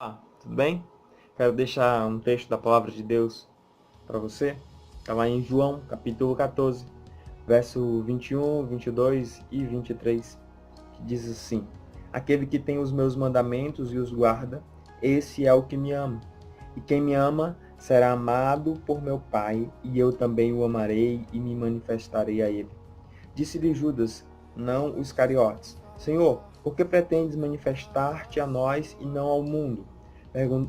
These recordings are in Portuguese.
Tudo bem? Quero deixar um texto da palavra de Deus para você. Está lá em João, capítulo 14, verso 21, 22 e 23, que diz assim: Aquele que tem os meus mandamentos e os guarda, esse é o que me ama. E quem me ama será amado por meu Pai, e eu também o amarei e me manifestarei a ele. Disse-lhe Judas, não os Iscariotes: Senhor, por que pretendes manifestar-te a nós e não ao mundo?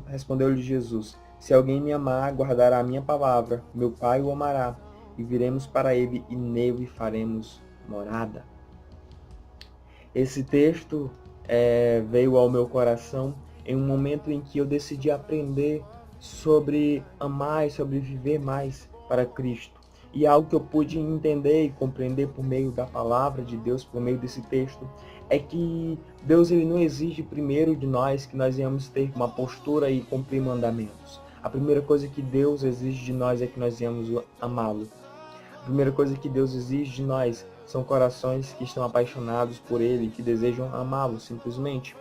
Respondeu-lhe Jesus: Se alguém me amar, guardará a minha palavra, meu Pai o amará, e viremos para ele e nele faremos morada. Esse texto veio ao meu coração em um momento em que eu decidi aprender sobre amar e sobre viver mais para Cristo. E algo que eu pude entender e compreender por meio da palavra de Deus, por meio desse texto, é que Deus ele não exige primeiro de nós que nós venhamos ter uma postura e cumprir mandamentos. A primeira coisa que Deus exige de nós é que nós venhamos amá-lo. A primeira coisa que Deus exige de nós são corações que estão apaixonados por Ele, que desejam amá-lo simplesmente.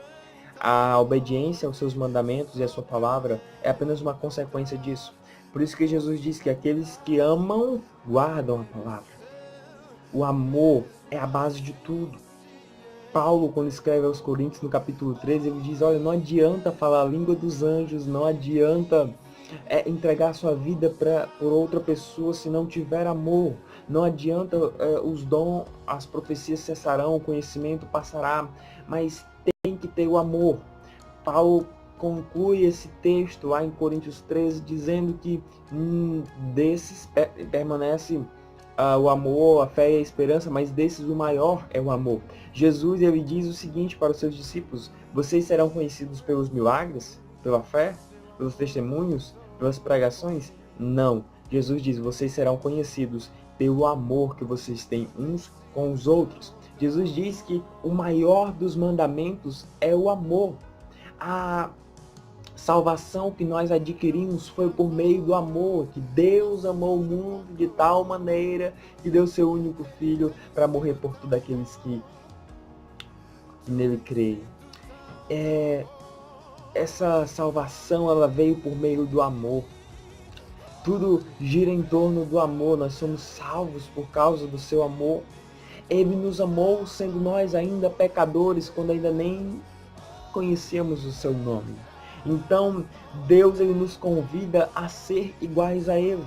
A obediência aos seus mandamentos e à sua palavra é apenas uma consequência disso. Por isso que Jesus diz que aqueles que amam, guardam a palavra. O amor é a base de tudo. Paulo, quando escreve aos Coríntios, no capítulo 13, ele diz, olha, não adianta falar a língua dos anjos, não adianta entregar sua vida por outra pessoa se não tiver amor. Não adianta os dons, as profecias cessarão, o conhecimento passará, mas tem que ter o amor. Paulo conclui esse texto lá em Coríntios 13, dizendo que desses permanece o amor, a fé e a esperança, mas desses o maior é o amor. Jesus ele diz o seguinte para os seus discípulos: vocês serão conhecidos pelos milagres, pela fé, pelos testemunhos, pelas pregações? Não. Jesus diz: vocês serão conhecidos pelo amor que vocês têm uns com os outros. Jesus diz que o maior dos mandamentos é o amor. A salvação que nós adquirimos foi por meio do amor, que Deus amou o mundo de tal maneira que deu seu único filho para morrer por todos aqueles que nele creem. Essa salvação ela veio por meio do amor. Tudo gira em torno do amor. Nós somos salvos por causa do seu amor. Ele nos amou sendo nós ainda pecadores, quando ainda nem conhecemos o seu nome. Então, Deus ele nos convida a ser iguais a Ele,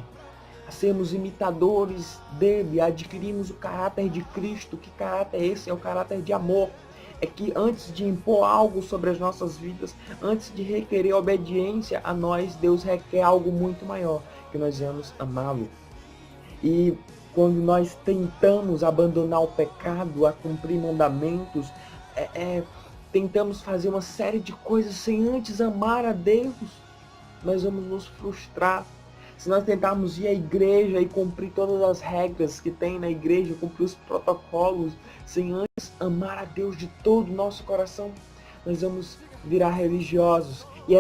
a sermos imitadores dele, a adquirirmos o caráter de Cristo. Que caráter é esse? É o caráter de amor. É que antes de impor algo sobre as nossas vidas, antes de requerer obediência a nós, Deus requer algo muito maior, que nós venhamos amá-lo. E quando nós tentamos abandonar o pecado, a cumprir mandamentos, tentamos fazer uma série de coisas sem antes amar a Deus, nós vamos nos frustrar. Se nós tentarmos ir à igreja e cumprir todas as regras que tem na igreja, cumprir os protocolos, sem antes amar a Deus de todo o nosso coração, nós vamos virar religiosos. E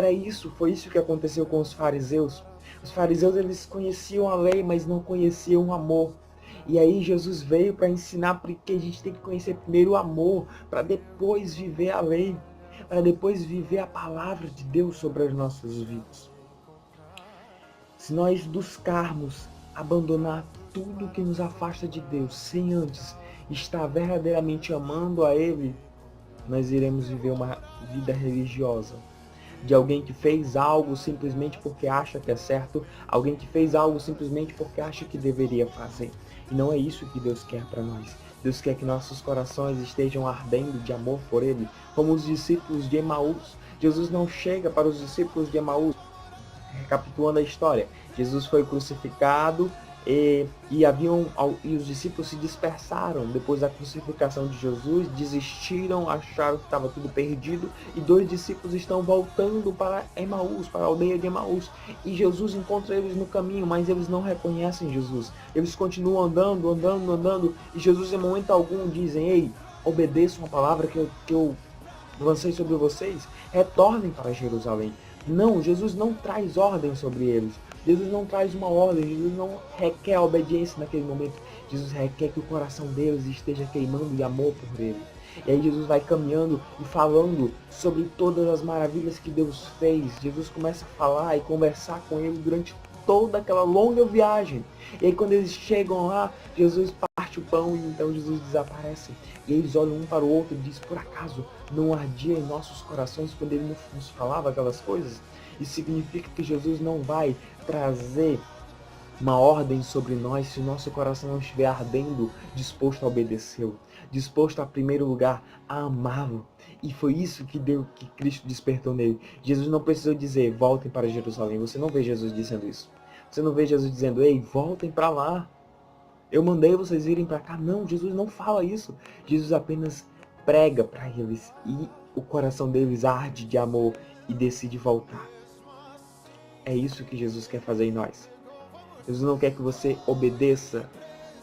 foi isso que aconteceu com os fariseus. Os fariseus eles conheciam a lei, mas não conheciam o amor. E aí Jesus veio para ensinar porque a gente tem que conhecer primeiro o amor, para depois viver a lei, para depois viver a palavra de Deus sobre as nossas vidas. Se nós buscarmos abandonar tudo que nos afasta de Deus, sem antes estar verdadeiramente amando a Ele, nós iremos viver uma vida religiosa. De alguém que fez algo simplesmente porque acha que é certo, alguém que fez algo simplesmente porque acha que deveria fazer. E não é isso que Deus quer para nós. Deus quer que nossos corações estejam ardendo de amor por Ele, como os discípulos de Emaús. Jesus não chega para os discípulos de Emaús. Recapitulando a história, Jesus foi crucificado e os discípulos se dispersaram depois da crucificação de Jesus, desistiram, acharam que estava tudo perdido, e 2 discípulos estão voltando para Emaús, para a aldeia de Emaús, e Jesus encontra eles no caminho, mas eles não reconhecem Jesus. Eles continuam andando, e Jesus em momento algum dizem: ei, obedeçam a palavra que eu lancei sobre vocês, retornem para Jerusalém. Não, Jesus não traz ordem sobre eles. Jesus não traz uma ordem, Jesus não requer a obediência naquele momento. Jesus requer que o coração deles esteja queimando de amor por Ele. E aí Jesus vai caminhando e falando sobre todas as maravilhas que Deus fez. Jesus começa a falar e conversar com ele durante toda aquela longa viagem. E aí quando eles chegam lá, Jesus parte o pão e então Jesus desaparece. E eles olham um para o outro e dizem, por acaso não ardia em nossos corações quando ele nos falava aquelas coisas? Isso significa que Jesus não vai trazer uma ordem sobre nós se o nosso coração não estiver ardendo, disposto a obedecê-lo, disposto a, em primeiro lugar, a amá-lo. E foi isso que Cristo despertou nele. Jesus não precisou dizer, voltem para Jerusalém. Você não vê Jesus dizendo isso. Você não vê Jesus dizendo, ei, voltem para lá. Eu mandei vocês virem para cá. Não, Jesus não fala isso. Jesus apenas prega para eles e o coração deles arde de amor e decide voltar. É isso que Jesus quer fazer em nós. Jesus não quer que você obedeça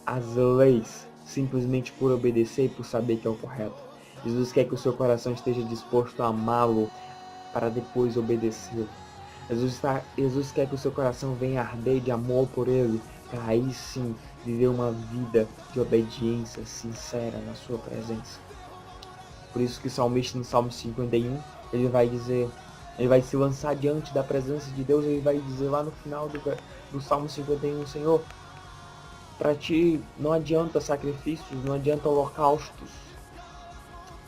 às leis simplesmente por obedecer e por saber que é o correto. Jesus quer que o seu coração esteja disposto a amá-lo para depois obedecê-lo. Jesus quer que o seu coração venha arder de amor por ele, para aí sim viver uma vida de obediência sincera na sua presença. Por isso que o salmista no Salmo 51, ele vai se lançar diante da presença de Deus, ele vai dizer lá no final do Salmo 51, Senhor, para ti não adianta sacrifícios, não adianta holocaustos,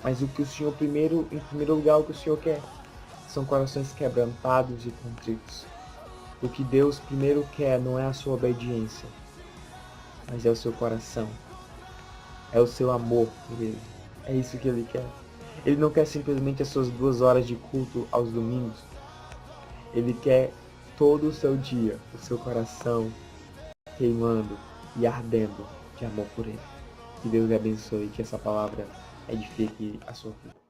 mas o que o Senhor em primeiro lugar, o que o Senhor quer são corações quebrantados e contritos. O que Deus primeiro quer não é a sua obediência, mas é o seu coração, é o seu amor por Ele. É isso que Ele quer. Ele não quer simplesmente as suas 2 horas de culto aos domingos. Ele quer todo o seu dia, o seu coração queimando e ardendo de amor por Ele. Que Deus lhe abençoe e que essa palavra edifique a sua vida.